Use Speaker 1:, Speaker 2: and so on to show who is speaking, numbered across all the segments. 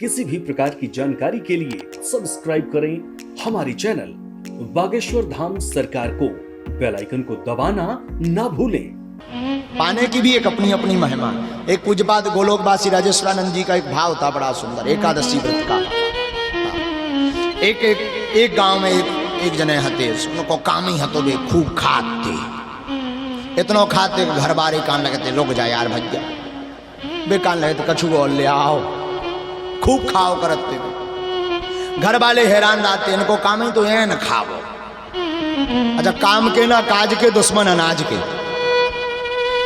Speaker 1: किसी भी प्रकार की जानकारी के लिए सब्सक्राइब करें हमारी चैनल बागेश्वर धाम सरकार को। बेल आइकन को दबाना ना भूलें।
Speaker 2: पाने की भी एक अपनी अपनी महिमा। एक पूज्यपाद गोलोकवासी राजेश्वरानंद जी का एक भाव था बड़ा सुंदर, एकादशी व्रत का। एक गांव में एक जने हते, उनको काम ही हतो बे खूब खाते, इतनो खाते घर बारे कान लगते, लोग जाए यार भैया बे कान लगे तो कछु और ले आओ, खूब खाओ करते। घर वाले हैरान रहते, इनको काम ही तो है न खाओ। अच्छा, काम के ना काज के दुश्मन अनाज के।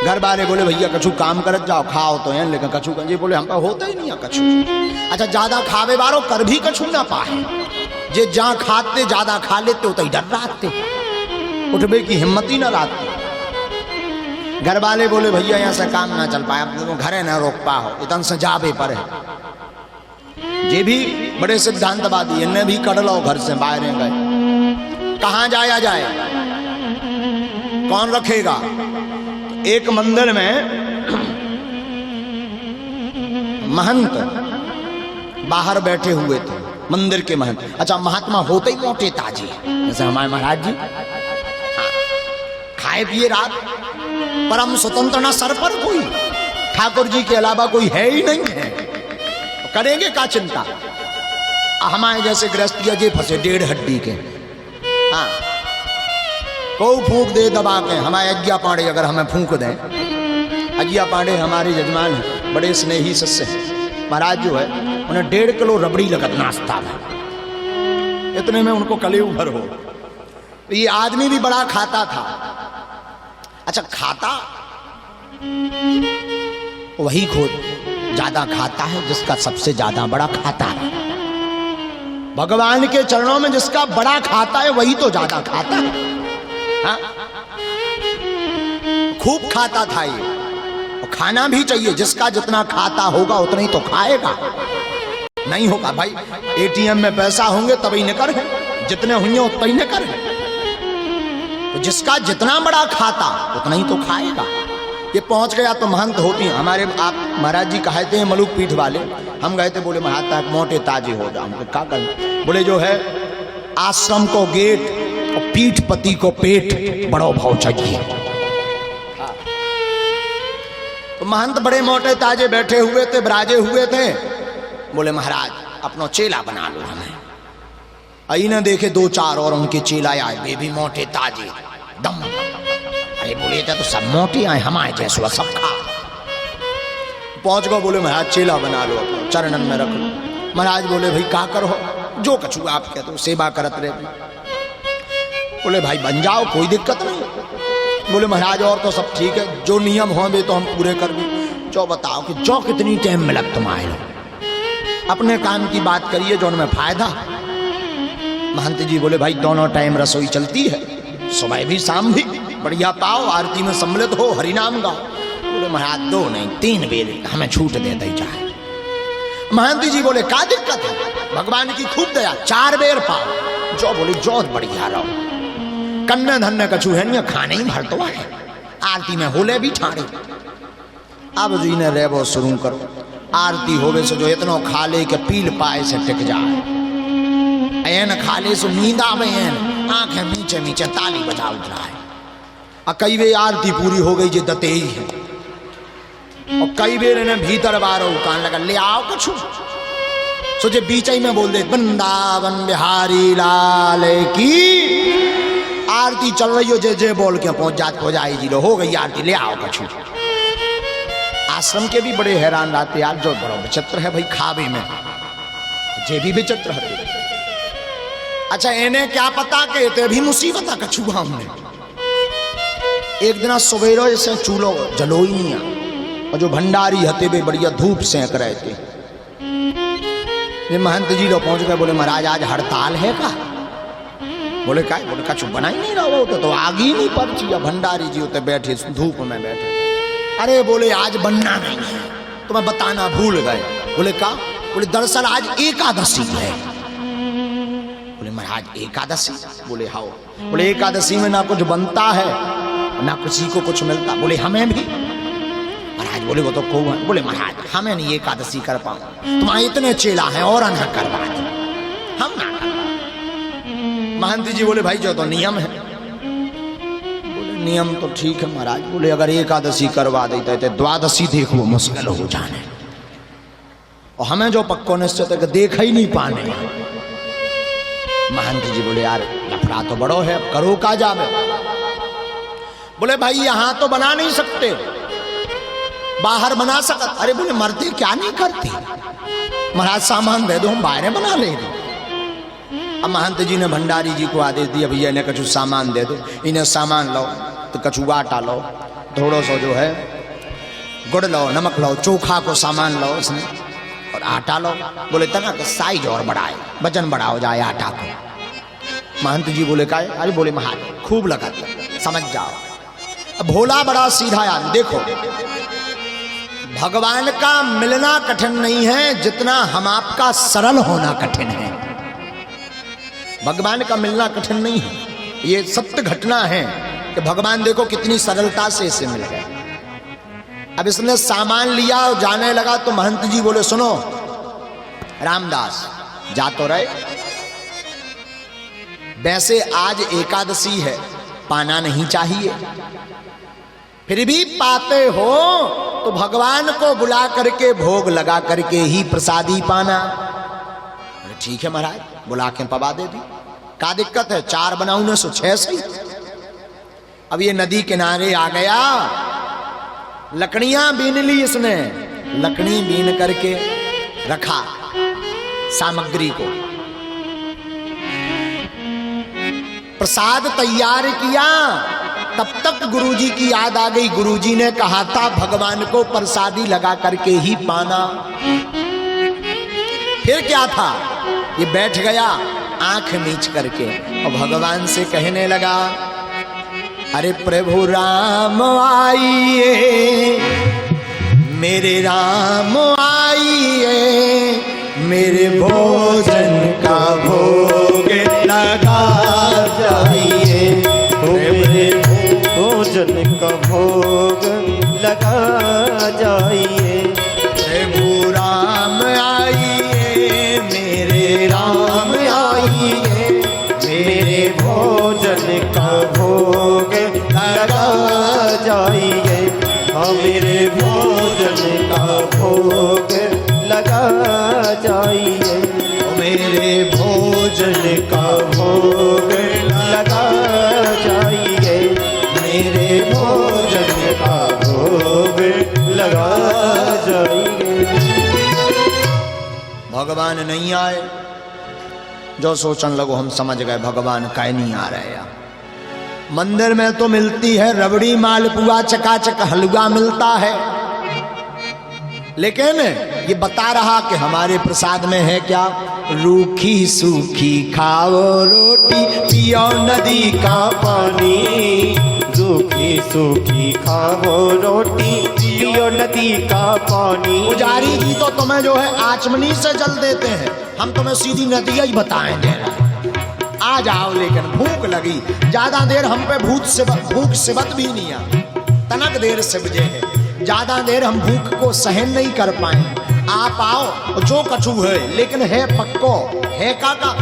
Speaker 2: घर वाले बोले भैया कछु काम करत जाओ, खाओ तो है, लेकिन कछु गंजे बोले हम होता ही नहीं है कछु। अच्छा, ज्यादा खावे बारो कर भी कछु ना पाए, जे जहाँ खाते ज्यादा खा लेते होता ही डर रहते, उठबे की हिम्मत ही ना लाते। घर वाले बोले भैया यहाँ से काम ना चल पाए, अब घरे ना रोक पाओ, इतन से जावे पर है। ये भी बड़े सिद्धांतवादी, इन्हें भी कड़ लो घर से बाहर गए। कहाँ जाया जाए, कौन रखेगा? एक मंदिर में महंत बाहर बैठे हुए थे, मंदिर के महंत। अच्छा, महात्मा होते ही मोटे ताजे, जैसे हमारे महाराज जी। हाँ, खाए पिए रात, परम स्वतंत्र ना सर पर कोई, ठाकुर जी के अलावा कोई है ही नहीं है, करेंगे का चिंता। हमारे जैसे गृहस्थिया जे फंसे 1.5 हड्डी के। हाँ, को फूंक दे दबा के। हमारे अज्ञा पांडे अगर हमें फूंक दें, अज्ञा पांडे हमारे यजमान हैं, बड़े स्नेही सस्य हैं। महाराज जो है उन्हें 1.5 किलो रबड़ी लगत नाश्ता में, इतने में उनको कले उभर हो। तो ये आदमी भी बड़ा खाता था। अच्छा, खाता वही खोद ज्यादा खाता है जिसका सबसे ज्यादा बड़ा खाता है। भगवान के चरणों में जिसका बड़ा खाता है वही तो ज्यादा खाता है। हाँ? खूब खाता था ये, और खाना भी चाहिए। जिसका जितना खाता होगा उतना ही तो खाएगा। नहीं होगा भाई, एटीएम में पैसा होंगे तभी निकर है, जितने होंगे उतना ही निकर है। तो जिसका जितना बड़ा खाता उतना ही तो खाएगा। ये पहुंच गया तो महंत होती हैं। हमारे आप महाराज जी कहते हैं मलुक पीठ वाले, हम गए थे, बोले महाराज तक मोटे ताजे हो जाओ। हमको क्या करना? बोले जो है आश्रम को गेट और पीठ पति को पेट बड़ो भाव चाहिए। तो महंत बड़े मोटे ताजे बैठे हुए थे, बराजे हुए थे। बोले महाराज अपनो चेला बना लो हमें। आई ना देखे 2-4 और उनके चेला आए, वे भी मोटे ताजे दम। अरे बोले तो सब मोटे आए, हमारे जैसे सब खा। पहुंच गो, बोले महाराज चेला बना लो, अपने चरणन में रख लो। महाराज बोले भाई का करो, जो कछु आप कहते हो, सेवा करत रहे। बोले भाई बन जाओ, कोई दिक्कत नहीं। बोले महाराज और तो सब ठीक है, जो नियम होंगे तो हम पूरे कर भी। जो बताओ कि जो कितनी टाइम में लग तुम्हारे लो, अपने काम की बात करिए जो उनमें फायदा। महंत जी बोले भाई दोनों टाइम रसोई चलती है, सुबह भी शाम भी, बढ़िया पाओ, आरती में सम्मिलित हो, हरिनाम गाओ। बोले महाराज 2 नहीं 3 बेर हमें छूट दे दी जाए। महंत जी बोले का दिक्कत है, भगवान की खूब दया, 4 बेर पाओ। जो बोले जो बढ़िया रहो, कन्ने धन्य कछु है नहीं, खाने ही भर तो है, आरती में होले भी ठाणे। अब जी ने रेबो शुरू करो, आरती होवे से जो इतनो खा ले के पील पाए से टिक जाए, एन खाले सो नींद आवे, एन आंखें नीचे नीचे ताली बजा उठा है। और कई बेर आरती पूरी हो गई, जे दते ही है। और कई बेर इन्हें भीतर बारो कान लगा, ले आओ कछु। सोचे बीच ही में बोल दे वृंदावन बिहारी लाल की। आरती चल रही हो, जे बोल के पहुंच जात हो जाए जी, हो गई आरती, ले आओ कछु। आश्रम के भी बड़े हैरान रहते यार, जो बड़ा विचित्र है भाई खावे में, जे भी विचित्र है। अच्छा, इन्हें क्या पता कि ते भी मुसीबत है कछु गाँव में। एक दिन सवेरो जैसे चूल्हो जलो ही नहीं आ, और जो भंडारी हते वे बढ़िया धूप सेंक रहे थे। ये महंत जी लोग पहुंच गए, बोले महाराज आज हड़ताल है का? बोले का? बोले कछु बना ही नहीं रहा हो तो आग ही नहीं पड़ती। भंडारी जी होते बैठे धूप में बैठे। अरे बोले आज बनना नहीं है, तुम्हें बताना भूल गए। बोले का? बोले दरअसल आज एकादशी है। बोले महाराज एकादशी? बोले हाँ। बोले एकादशी में ना कुछ बनता है ना किसी को कुछ मिलता। बोले हमें भी। महाराज बोले वो तो कौआ है। बोले महाराज हमें नहीं एकादशी कर पाऊं, तुम्हारे इतने चेला हैं और अनहर करवा दो, हम ना करवा। महंत जी बोले भाई जो तो नियम है। बोले नियम तो ठीक है महाराज। बोले अगर एकादशी करवा देते तो द्वादशी देखो मुश्किल हो जाने, और हमें जो पक्को निश्चित है कि देख ही नहीं पाने। महंत जी बोले यार लफड़ा तो बड़ो है, अब करो का जावे। बोले भाई यहां तो बना नहीं सकते, बाहर बना सकत। अरे बोले मरते क्या नहीं करती, महाराज सामान दे दो हम बाहर बना ले। अब महंत जी ने भंडारी जी को आदेश दिया भैया इन्हें कछु सामान दे दो, इन्हें सामान लो तो कछु आटा लो, थोड़ा सा जो है गुड़ लो, नमक लो, चोखा को सामान लो उसने, और आटा लो। बोले तना का साइज और बढ़ाए, वजन बढ़ा हो जाए आटा को। महंत जी बोले का? अरे बोले महाराज खूब लगा समझ जाओ। अब भोला बड़ा सीधा यार, देखो भगवान का मिलना कठिन नहीं है जितना हम आपका सरल होना कठिन है। भगवान का मिलना कठिन नहीं है, ये सत्य घटना है कि भगवान देखो कितनी सरलता से इसे मिल गए। अब इसने सामान लिया और जाने लगा तो महंत जी बोले सुनो रामदास जा तो रहे, वैसे आज एकादशी है पाना नहीं चाहिए, फिर भी पाते हो तो भगवान को बुला करके भोग लगा करके ही प्रसादी पाना। ठीक है महाराज बुला के पवा दे दी, क्या दिक्कत है, 4 बनाऊ न सो 6 सही। अब ये नदी किनारे आ गया, लकड़ियां बीन ली इसने, लकड़ी बीन करके रखा सामग्री को, प्रसाद तैयार किया। तब तक गुरुजी की याद आ गई, गुरुजी ने कहा था भगवान को प्रसादी लगा करके ही पाना। फिर क्या था, ये बैठ गया आंख मीच करके और भगवान से कहने लगा अरे प्रभु राम आइए, मेरे राम आइए, मेरे भोजन का भोग लगा जाइए, मेरे भोजन का भोग लगा जाइए। प्रभु राम आइए, मेरे राम आइए, मेरे भोजन का भोग लगा जाइए, हाँ मेरे भोजन का भोग लगा जाइए, मेरे भोजन का भोग लगा जाइए, मेरे भोजन का भोग लगा जाइए। भगवान नहीं आए, जो सोचने लगो हम समझ गए भगवान काहे नहीं आ रहे हैं। मंदिर में तो मिलती है रबड़ी मालपुआ चकाचक हलवा मिलता है, लेकिन ये बता रहा कि हमारे प्रसाद में है क्या, रूखी सूखी खाओ रोटी पियो नदी का पानी, रूखी सूखी खाओ रोटी पियो नदी का पानी। पुजारी जी तो तुम्हें जो है आचमनी से जल देते हैं, हम तुम्हें सीधी नदी ही बताएंगे। आ जाओ, लेकिन भूख लगी, ज्यादा देर हम पे भूख सिबत भी नहीं आ, तनक देर से बजे है, ज्यादा देर हम भूख को सहन नहीं कर पाए। आप आओ, जो कछु है लेकिन है पक्को है काका।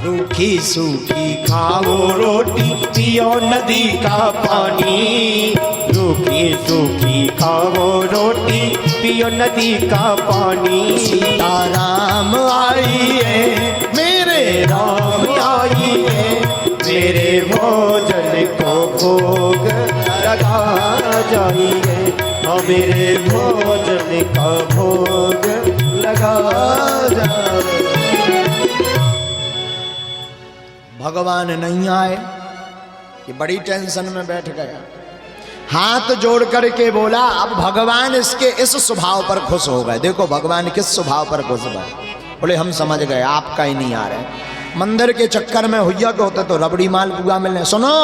Speaker 2: रूखी सूखी खाओ रोटी पियो नदी का पानी, रूखी सूखी खाओ रोटी पियो नदी का पानी। सीताराम आइए, मेरे राम आइए, मेरे भोजन को भोग लगा जाइए, मेरे भोजन का भोग लगा जाइए। भगवान नहीं आए, ये बड़ी टेंशन में बैठ गया, हाथ जोड़ करके बोला। अब भगवान इसके इस स्वभाव पर खुश हो गए। देखो भगवान किस स्वभाव पर खुश हुए, बोले हम समझ गए आपका ही नहीं आ रहे। मंदिर के चक्कर में हुआ के होते तो रबड़ी मालपुआ मिलने, सुनो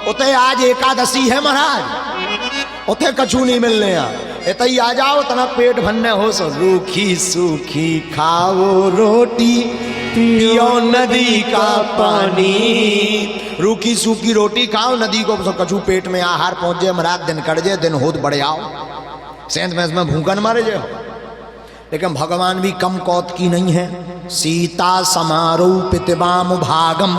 Speaker 2: उते आज एकादशी है महाराज, उते कछु नहीं मिलने, इतना ही आ जाओ तना पेट भरने हो। सो रूखी सूखी खाओ रोटी पियो नदी का पानी, रूखी सूखी रोटी खाओ, नदी को कछु पेट में आहार पहुंचे, महाराज दिन कट जाए दिन होत बढ़ आओ। सेंध में इसमें भूखन मारे जो। लेकिन भगवान भी कम कौत की नहीं है। सीता समारोपित वाम भागम,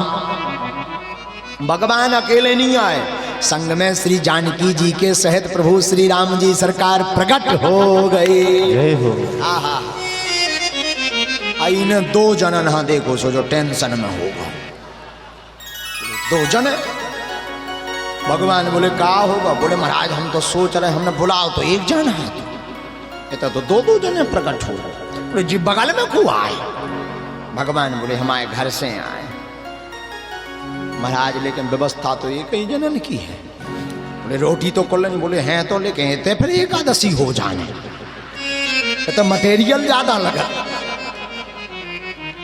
Speaker 2: भगवान अकेले नहीं आए, संग में श्री जानकी जी के सहित प्रभु श्री राम जी सरकार प्रकट हो गए। आहा, इन दो जन ना देखो सो जो टेंशन में होगा, दो जन। भगवान बोले का होगा? बोले महाराज हम तो सोच रहे, हमने बुलाओ तो एक जन है, तो दो दो जने प्रकट हो। बोले जी बगल में क्यों आए? भगवान बोले हमारे घर से आए। महाराज लेकिन व्यवस्था तो एक ही जनन की है। बोले रोटी तो कुल नहीं। बोले हैं तो लेकिन थे फिर एकादशी हो जाने, तो मटेरियल ज्यादा लगा।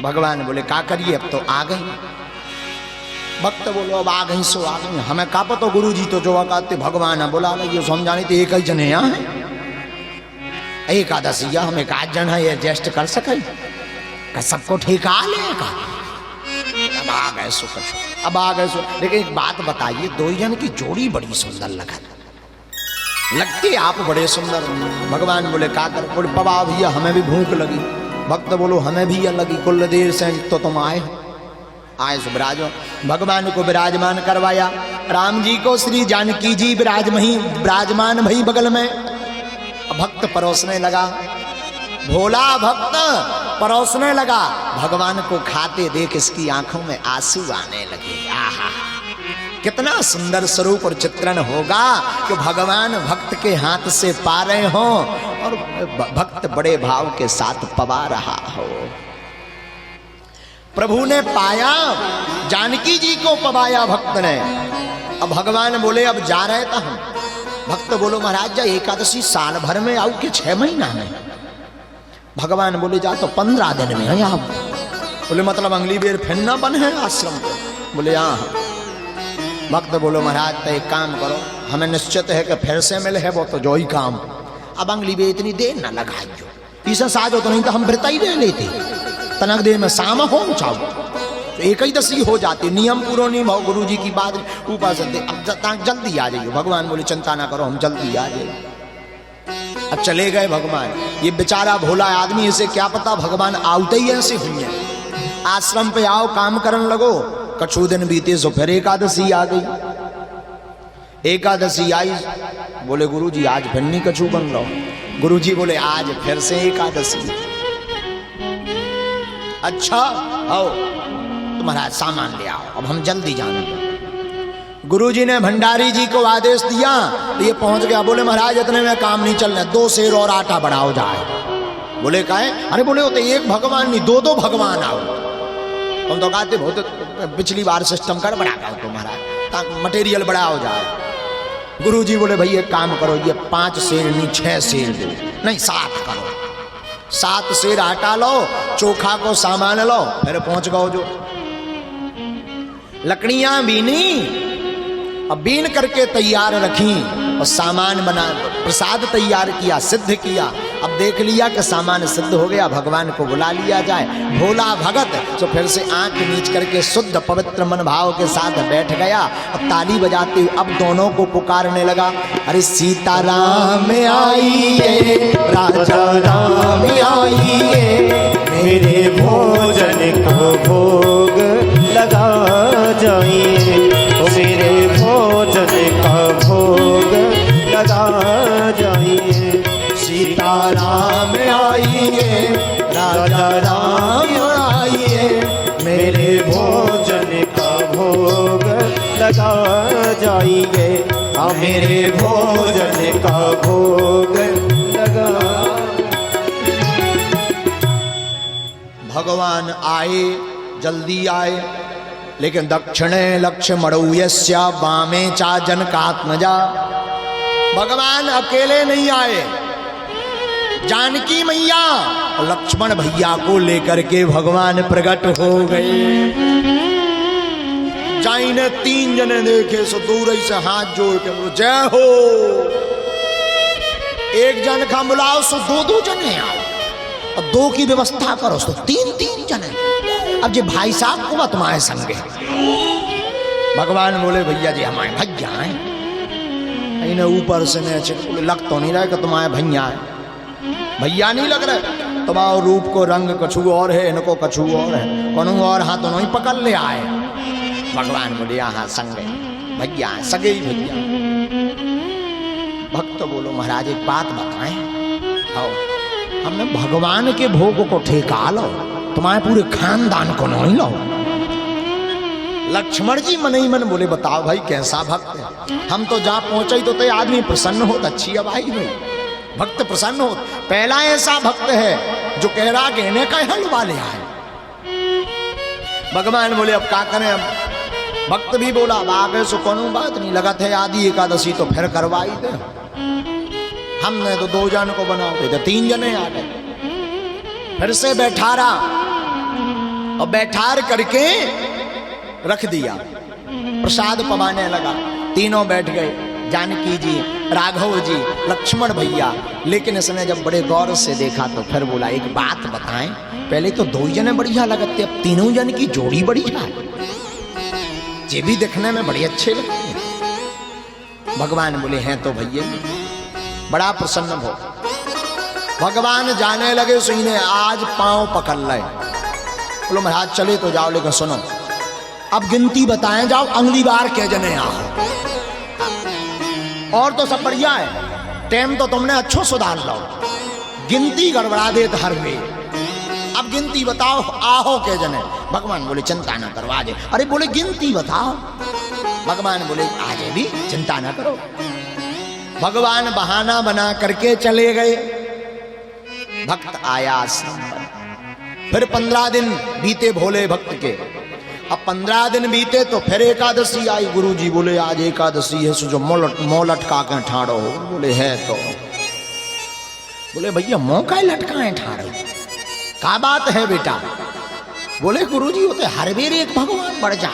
Speaker 2: भगवान बोले का करिए, अब तो आ गई। भक्त बोलो अब आ गई सो आ गई, हमें का पता गुरु जी तो जो कहते भगवान बोला ये समझाने तो एक ही जन है यहाँ है एकादशी, हम एक आध जन है एडजस्ट कर सके, सबको ठेका लेगा। अब आ गए सो कुछ, अब आ गए सो। लेकिन एक बात बताइए, दो जन की जोड़ी बड़ी सुंदर लगती आप बड़े सुंदर। भगवान बोले का कर? बोले बाबा भैया हमें भी भूख लगी। भक्त बोलो हमें भी यह लगी, कुल देर से तो तुम आए सो विराजो। भगवान को विराजमान करवाया, राम जी को श्री जानकी जी विराजमान भई बगल में। भक्त परोसने लगा, भोला भक्त परोसने लगा। भगवान को खाते देख इसकी आंखों में आंसू आने लगे। आहा, कितना सुंदर स्वरूप और चित्रण होगा कि भगवान भक्त के हाथ से पा रहे हो और भक्त बड़े भाव के साथ पवा रहा हो। प्रभु ने पाया, जानकी जी को पवाया भक्त ने। अब भगवान बोले अब जा रहे थे हम। भक्त बोलो महाराज जा एकादशी साल भर में आओ कि 6 महीना में? भगवान बोले जा तो 15 दिन में है आप। बोले मतलब अगली बेर फिर ना बन है आश्रम को? बोले हाँ। भक्त बोलो महाराज तो एक काम करो, हमें निश्चित है कि फिर से मिले है वो तो जो ही काम, अब अगली बेर इतनी देर ना लगाइयो, इसे साजो तो नहीं तो हम फिर तय ले लेते, तनक देर में शाम हो चाहो तो एक ही दसी हो जाती। नियम पूरा नहीं भाव गुरु जी की बात ऊपर से अब जल्दी आ जाइए। भगवान बोले चिंता ना करो हम जल्दी आ जाइए। अब चले गए भगवान। ये बेचारा भोला आदमी, इसे क्या पता भगवान आउते ही ऐसे हुई है। आश्रम पे आओ काम करने लगो, कछु दिन बीते सो फिर एकादशी आ गई। एकादशी आई, बोले गुरु जी आज फिर नहीं कछु बन रहा। गुरु जी बोले आज फिर से एकादशी। अच्छा आओ तुम्हारा सामान ले आओ, अब हम जल्दी जाएंगे। गुरुजी ने भंडारी जी को आदेश दिया, तो ये पहुंच गया। बोले महाराज इतने में काम नहीं चलना, 2 सेर और आटा बढ़ाओ जाए। बोले काहे? अरे बोले होते एक भगवान नहीं 2 भगवान आओ। हम तो कहते बहुत पिछली बार सिस्टम कर बढ़ा गया तुम्हारा, मटेरियल बड़ा हो जाए। गुरुजी बोले भाई एक काम करो, ये 5 सेर नहीं 6 सेर दो, नहीं 7 करो। 7 सेर आटा लो, चोखा को सामान लो, फिर पहुंच गओ। जो लकड़ियां बीनी, अब बीन करके तैयार रखी और सामान बना, प्रसाद तैयार किया, सिद्ध किया। अब देख लिया कि सामान सिद्ध हो गया, भगवान को बुला लिया जाए। भोला भगत तो फिर से आंख नीच करके शुद्ध पवित्र मन भाव के साथ बैठ गया। अब ताली बजाते हुए अब दोनों को पुकारने लगा, अरे सीताराम आइए, राजा राम आइए,
Speaker 3: मेरे भोजन को भोग लगा जाइए, मेरे भोजन का भोग लगा जाइए।
Speaker 2: सीताराम आइए, राजा राम आइए,
Speaker 3: मेरे भोजन का भोग लगा जाइए, मेरे भोजन का भोग लगा।
Speaker 2: भगवान आए, जल्दी आए, लेकिन दक्षिणे लक्ष्य मड़ौयस्या वामे चा जनकात्मजा। भगवान अकेले नहीं आए, जानकी मैया और लक्ष्मण भैया को लेकर के भगवान प्रकट हो गए। जाइने 3 जने देखे सो दूर ही से हाथ जोड़ के बोलो जय हो। एक जन का बुलाओ सो 2 जने आओ, और 2 की व्यवस्था करो सो 3 जने। अब जी भाई साहब को तुम्हारे संगे। भगवान बोले भैया जी हमारे भैया हैं, इन्हें ऊपर से ने लग तो नहीं रहा कि तुम्हारे भैया है, भैया नहीं लग रहे। तुम्हारे रूप को रंग कछु और है, इनको कछु और है, कौन और हाथ दोनों ही पकड़ ले आए। भगवान बोले यहाँ संग भैया है, सगे ही भैया। भक्त बोलो महाराज एक बात बताएं, आओ हमने भगवान के भोग को ठेका लो, तुम्हारे पूरे खानदान को नहीं लो। लक्ष्मण जी मन ही मन बोले बताओ भाई कैसा भक्त है, हम तो जहां पहुंचे तो आदमी प्रसन्न हो, अच्छी है भाई भक्त प्रसन्न हो। पहला ऐसा भक्त है जो कह रहा कहने का हलवा ले आए। भगवान बोले अब क्या करें, अब भक्त भी बोला आगे सो कोनो बात नहीं, लगा थे आदि एकादशी तो फिर करवाई दे। हमने तो 2 जन को बनाते थे, 3 जने आ गए। फिर से बैठारा और बैठार करके रख दिया, प्रसाद पवाने लगा। तीनों बैठ गए, जानकी जी, राघव जी, लक्ष्मण भैया। लेकिन इसने जब बड़े गौर से देखा तो फिर बोला एक बात बताएं, पहले तो 2 जने बढ़िया लगते, अब 3 जन की जोड़ी बढ़िया है, ये भी देखने में बड़े अच्छे लगते हैं। भगवान बोले हैं तो भैया, बड़ा प्रसन्न हो। भगवान जाने लगे, सो इन्हें आज पांव पकड़ ले। बोलो महाराज चले तो जाओ, लेकिन सुनो अब गिनती बताएं, जाओ अगली बार के जने आओ। और तो सब बढ़िया है, टाइम तो तुमने अच्छो सुधार लो, गिनती गड़बड़ा दे हर वे। अब गिनती बताओ आहो के जने। भगवान बोले चिंता ना करो आजे। अरे बोले गिनती बताओ। भगवान बोले आजे भी चिंता ना करो। भगवान बहाना बना करके चले गए। भक्त आया आश्रम पर। फिर 15 दिन बीते भोले भक्त के। अब 15 दिन बीते तो फिर एकादशी आई। गुरुजी बोले आज एकादशी है, सो जो मोह लटका के ठाड़ो हो। बोले है तो। बोले भैया मोह का लटकाए ठाड़ो, क्या बात है बेटा? बोले गुरुजी होते हर बेर एक भगवान बढ़ जा।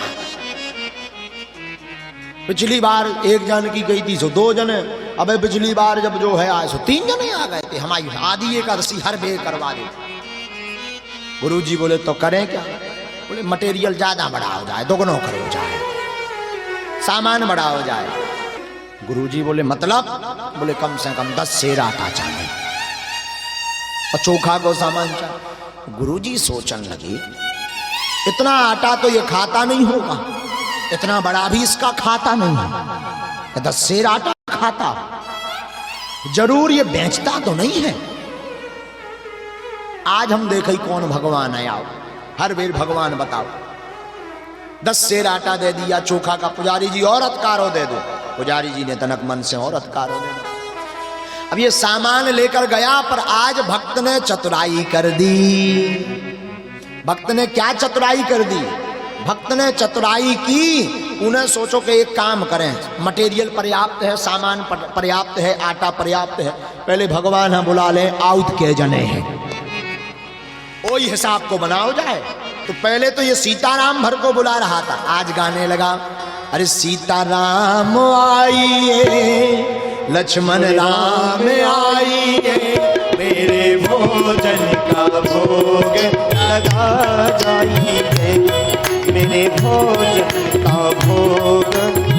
Speaker 2: पिछली बार 1 जन की गई थी, सो 2 जने। अबे पिछली बार जब जो है आए सो 3 जने आ गए थे। हमारी आदि एकादशी हर बेर करवा दे। गुरुजी बोले तो करें क्या? बोले मटेरियल ज्यादा बड़ा हो जाए, दोगुना कर हो जाए, सामान बड़ा हो जाए। गुरुजी बोले मतलब? बोले कम से कम 10 सेर आटा चाहिए और चोखा को सामान चाहिए। गुरुजी सोचने लगे इतना आटा तो ये खाता नहीं होगा, इतना बड़ा भी इसका खाता नहीं है, 10 सेर आटा खाता, जरूर ये बेचता तो नहीं है। आज हम देखे कौन भगवान आया, हर बेर भगवान बताओ। 10 सेर आटा दे दिया चोखा का। पुजारी जी और अतकारो दे दो। पुजारी जी ने तनक मन से और अतकारो दे दो। अब ये सामान लेकर गया, पर आज भक्त ने चतुराई कर दी। भक्त ने क्या चतुराई कर दी? भक्त ने चतुराई की। उन्हें सोचो कि एक काम करें, मटेरियल पर्याप्त है, सामान पर्याप्त है, आटा पर्याप्त है, पहले भगवान हम बुला लें, आउत के जने हैं, वही हिसाब को बनाओ जाए। तो पहले तो ये सीताराम भर को बुला रहा था, आज गाने लगा अरे सीताराम आइए, लक्ष्मण राम आइए,
Speaker 3: मेरे भोजन का भोग लगा जाइए, मेरे भोजन का भोग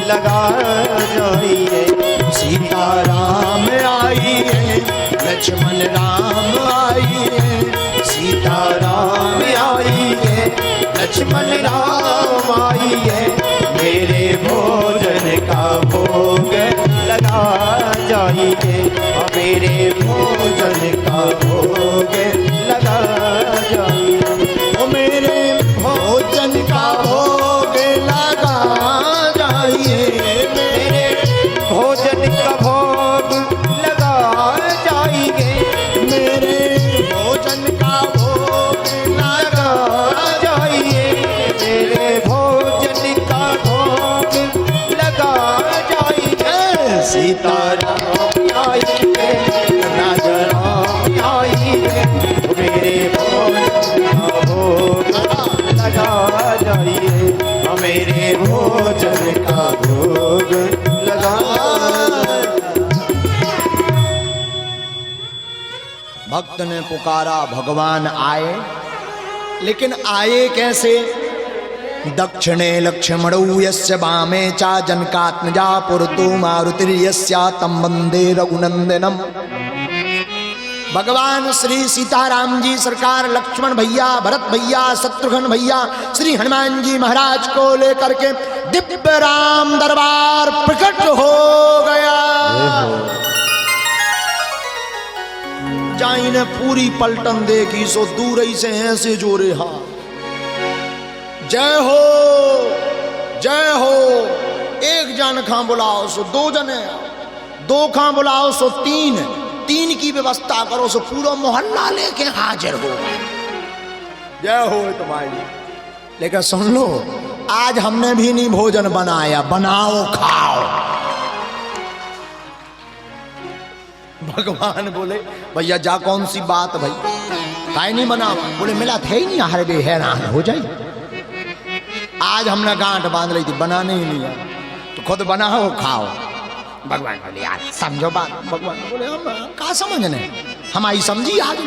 Speaker 3: लगा जाइए।
Speaker 2: सीताराम आइए, लक्ष्मण राम आइए, सीताराम आइए, लक्ष्मण राम आइए,
Speaker 3: मेरे भोजन का भोग लगा जाइए, मेरे भोजन का भोग लगा जाइए।
Speaker 2: ओ मेरे भोजन का भोग लगा जाइए,
Speaker 3: मेरे भोजन का भोग लगा जाइए,
Speaker 2: मेरे भोजन का भोग लगा
Speaker 3: जाइए, मेरे भोजन का भोग लगा जाइए। सीताराम आइए, राजा राम आइए, मेरे भोजन का भोग लगा जाइए, मेरे भोजन का भोग लगा।
Speaker 2: भक्त ने पुकारा, भगवान आए, लेकिन आए कैसे? दक्षिणे लक्ष्मणौ यस्य वामे च जनकात्मजा पुरतो मारुतिर्यस्य तं वन्दे रघुनंदनम। भगवान श्री सीताराम जी सरकार लक्ष्मण भैया, भरत भैया, शत्रुघ्न भैया, श्री हनुमान जी महाराज को लेकर के दिव्य राम दरबार प्रकट हो गया। जाई ने पूरी पलटन देखी सो दूर ही से ऐसे जोरे हा, जय हो जय हो। एक जन खां बुलाओ सो दो जने, दो खां बुलाओ सो तीन, तीन की व्यवस्था करो सो पूरा मोहल्ला लेके हाजिर हो। जय हो तुम्हारी। लेकिन सुन लो, आज हमने भी नहीं भोजन बनाया, बनाओ खाओ। भगवान बोले भैया जा कौन सी बात भाई, काहे नहीं बना? बोले मिला थे ही नहीं, हर बे हैरान हो जाए। आज हमने गांठ बांध ली थी, बनाने ही नहीं है, तो खुद बनाओ खाओ। भगवान बोले यार समझो बात। भगवान बोले हम कहा समझने, हमारी समझी आज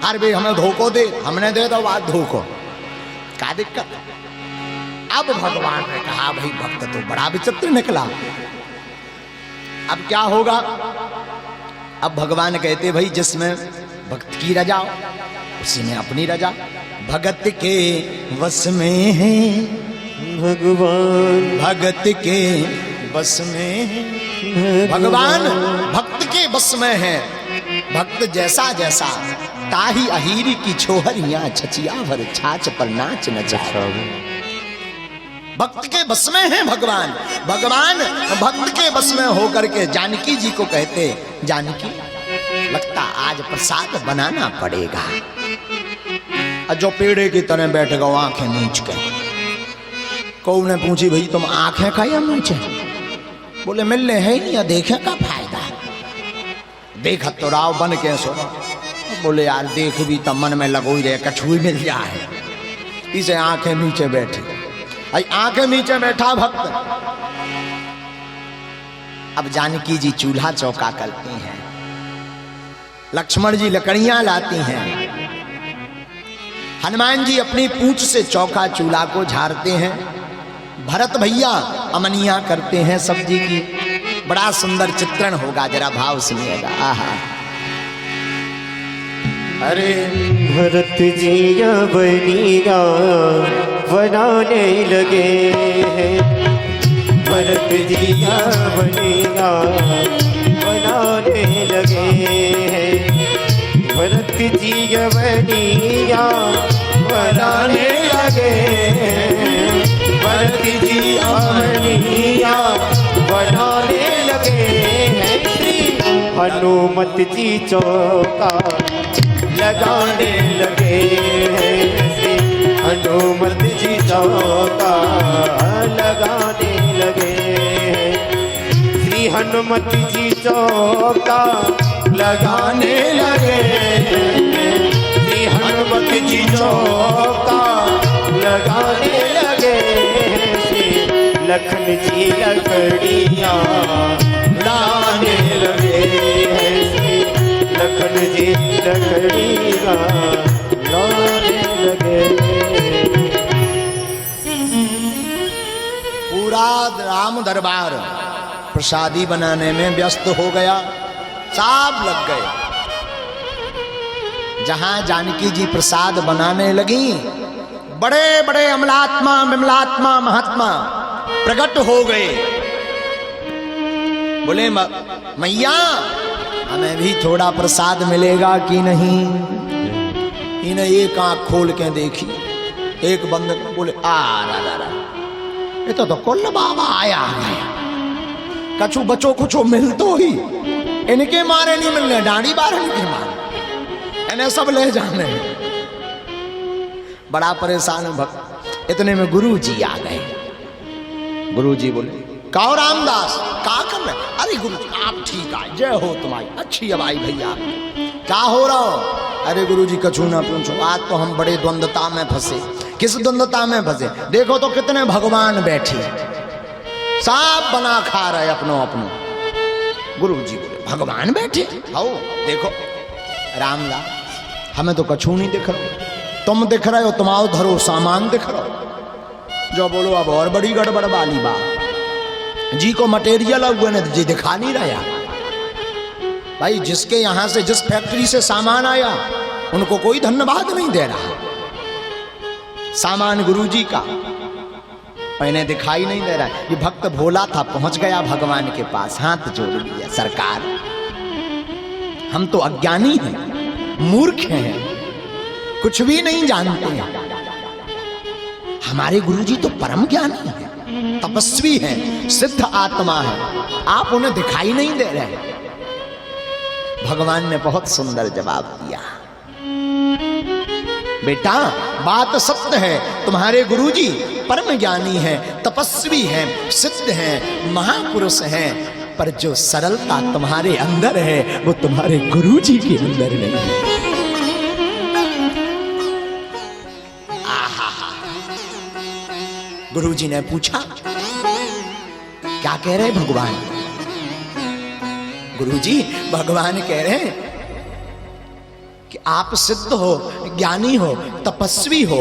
Speaker 2: हर बे हमें धोखो दे, हमने दे दो बात धोखो, क्या दिक्कत? अब भगवान ने कहा भाई भक्त तो बड़ा विचित्र निकला, अब क्या होगा? अब भगवान कहते भाई जिसमें भक्त की रजा उसी में अपनी रजा, भगत के वश में है भगवान, भगत के बस में है भगवान, भक्त के बस में है। भक्त जैसा जैसा ताही अहीरी की छोहरियां, छचिया भर छाछ पर नाच नचावे। भक्त के बस में है भगवान, भगवान भक्त के बस में होकर के जानकी जी को कहते जानकी लगता आज प्रसाद बनाना पड़ेगा। जो पेड़े की तरह बैठ गए आंखें नीच के। कौ ने पूछी भाई तुम आंखें का या नीचे? बोले मिलने है नहीं या देखे का फायदा, देखा तो राव बन के सो। बोले यार देख भी तब मन में लगो ही रहे, कछुई मिल जाए। इसे आंखें नीचे बैठी, आंखें नीचे बैठा भक्त। अब जानकी जी चूल्हा चौका करती हैं, लक्ष्मण जी लकड़ियां लाती हैं, हनुमान जी अपनी पूंछ से चौका चूल्हा को झाड़ते हैं, भरत भैया अमनिया करते हैं सब्जी की। बड़ा सुंदर चित्रण होगा, जरा भाव सुनिएगा। आहा
Speaker 3: अरे भरत जी बनिया बनाने लगे हैं, भरत जी बनिया बनाने लगे हैं, भरत जी बनिया बनाने लगे हैं, भरत जी बनिया बनाने लगे हैं। श्री हनुमत जी चौका लगाने लगे हैं, श्री हनुमत जी चौका लगाने लगे हैं, श्री हनुमत जी चौका लगाने लगे हैं, श्री हनुमत जी चौका लगाने लगे हैं, श्री लखन जी लकड़ियां लाने लगे हैं, श्री लखन जी लकड़ियां लाने लगे।
Speaker 2: पूरा राम दरबार प्रसादी बनाने में व्यस्त हो गया, सब लग गए। जहां जानकी जी प्रसाद बनाने लगी, बड़े बड़े अमलात्मा विमलात्मा महात्मा प्रकट हो गए। बोले मैया हमें भी थोड़ा प्रसाद मिलेगा कि नहीं? इन्हें एक आंख खोल के देखी, एक बंद बोले आ रा ये तो कुल बाबा आया है, कछु बचो कुछो मिल तो ही, इनके मारे नहीं मिलने, डांडी बारह इनके मारे, इन्हें सब ले जाने। बड़ा परेशान भक्त। इतने में गुरु जी आ गए। गुरु जी बोले काओ रामदास का कर रहे? अरे गुरु जी आप ठीक आए, जय हो तुम्हारी, अच्छी अब आई भैया, क्या हो रहा हो? अरे गुरु जी कछु ना पूछो, आज तो हम बड़े द्वंद्वता में फंसे। किस द्वंद्वता में फंसे? देखो तो कितने भगवान बैठे, सब बना खा रहे अपनो अपनो। गुरु जी बोले भगवान बैठे? आओ देखो रामदास हमें तो कछु नहीं दिख रहा, तुम दिख रहे हो, तुम आओ धरो सामान दिख रहा हो। जो बोलो अब और बड़ी गड़बड़ वाली बात, जी को मटेरियल हुए ने जी दिखा नहीं रहा। भाई जिसके यहां से जिस फैक्ट्री से सामान आया उनको कोई धन्यवाद नहीं दे रहा। सामान गुरुजी का मैंने दिखाई नहीं दे रहा। ये भक्त भोला था, पहुंच गया भगवान के पास, हाथ जोड़ लिया, सरकार हम तो अज्ञानी हैं, मूर्ख हैं, कुछ भी नहीं जानते हैं। हमारे गुरुजी तो परम ज्ञानी हैं, तपस्वी हैं, सिद्ध आत्मा है, आप उन्हें दिखाई नहीं दे रहे। भगवान ने बहुत सुंदर जवाब दिया, बेटा बात सत्य है, तुम्हारे गुरुजी परम ज्ञानी हैं, तपस्वी हैं, सिद्ध हैं, महापुरुष हैं, पर जो सरलता तुम्हारे अंदर है वो तुम्हारे गुरुजी के अंदर नहीं है। गुरुजी ने पूछा क्या कह रहे भगवान? गुरुजी भगवान कह रहे हैं कि आप सिद्ध हो, ज्ञानी हो, तपस्वी हो,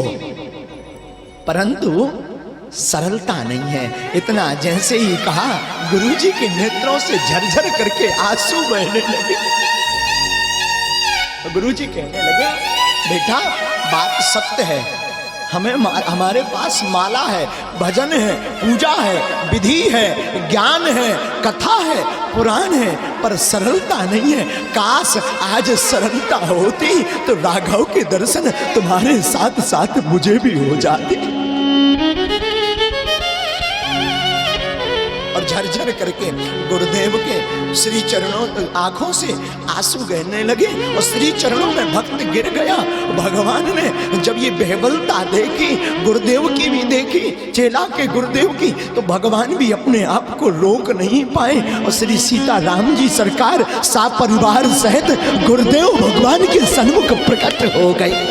Speaker 2: परंतु सरलता नहीं है। इतना जैसे ही कहा गुरुजी के नेत्रों से झरझर करके आंसू बहने लगे। गुरुजी कहने लगे बेटा बात सत्य है, हमें हमारे पास माला है, भजन है, पूजा है, विधि है, ज्ञान है, कथा है, पुराण है, पर सरलता नहीं है। काश आज सरलता होती तो राघव के दर्शन तुम्हारे साथ साथ मुझे भी हो जाते। और झरझर करके गुरुदेव के श्री चरणों आंखों से आंसू बहने लगे और श्री चरणों में भक्त गिर गया। भगवान ने जब ये बेहबलता देखी, गुरुदेव की भी देखी, चेला के गुरुदेव की, तो भगवान भी अपने आप को रोक नहीं पाए और श्री सीता राम जी सरकार सापरिवार सहित गुरुदेव भगवान के सन्मुख प्रकट हो गए।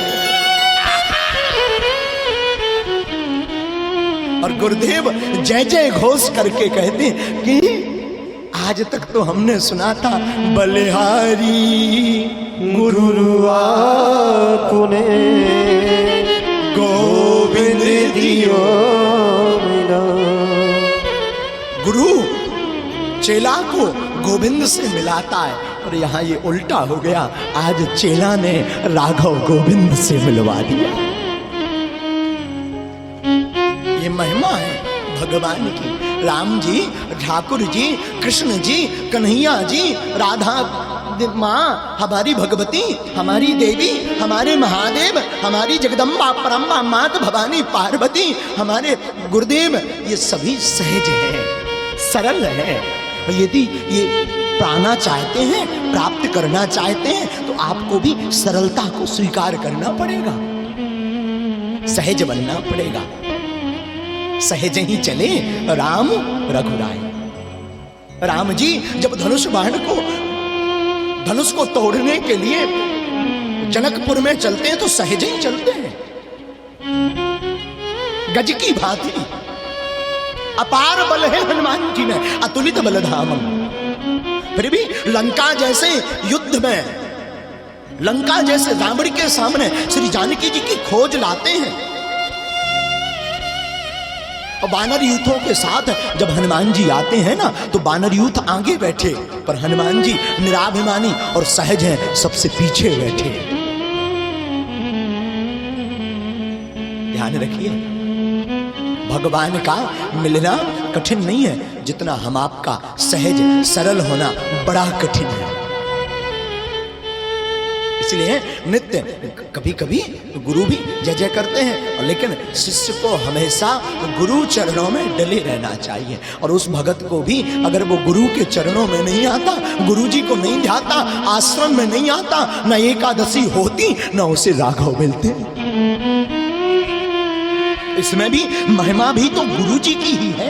Speaker 2: और गुरुदेव जय जय घोष करके कहते कि आज तक तो हमने सुना था बलिहारी गुरु आपने गोविंद दियो मिला। गुरु चेला को गोविंद से मिलाता है और यहाँ ये उल्टा हो गया, आज चेला ने राघव गोविंद से मिलवा दिया। ये महिमा है भगवान की। राम जी, ठाकुर जी, कृष्ण जी, कन्हैया जी, राधा माँ, हमारी भगवती, हमारी देवी, हमारे महादेव, हमारी जगदम्बा परम्बा मात भवानी पार्वती, हमारे गुरुदेव, ये सभी सहज हैं, सरल है। यदि ये पाना चाहते हैं, प्राप्त करना चाहते हैं, तो आपको भी सरलता को स्वीकार करना पड़ेगा, सहज बनना पड़ेगा। सहज ही चले राम रघुराय। राम जी जब धनुष को तोड़ने के लिए जनकपुर में चलते हैं तो सहज ही चलते हैं, गज की भांति। अपार बल है हनुमान जी में, अतुलित बलधामम। फिर भी लंका जैसे युद्ध में, लंका जैसे रावण के सामने श्री जानकी जी की खोज लाते हैं। और बानर यूथों के साथ जब हनुमान जी आते हैं ना, तो बानर यूथ आगे बैठे, पर हनुमान जी निराभिमानी और सहज हैं, सबसे पीछे बैठे। ध्यान रखिए, भगवान का मिलना कठिन नहीं है, जितना हम आपका सहज सरल होना बड़ा कठिन है। इसलिए नित्य कभी कभी गुरु भी जय जय करते हैं, लेकिन शिष्य को हमेशा गुरु चरणों में डले रहना चाहिए। और उस भगत को भी अगर वो गुरु के चरणों में नहीं आता, गुरु जी को नहीं ध्याता, आश्रम में नहीं आता, न एकादशी होती, न उसे राघव मिलते। इसमें भी महिमा भी तो गुरु जी की ही है।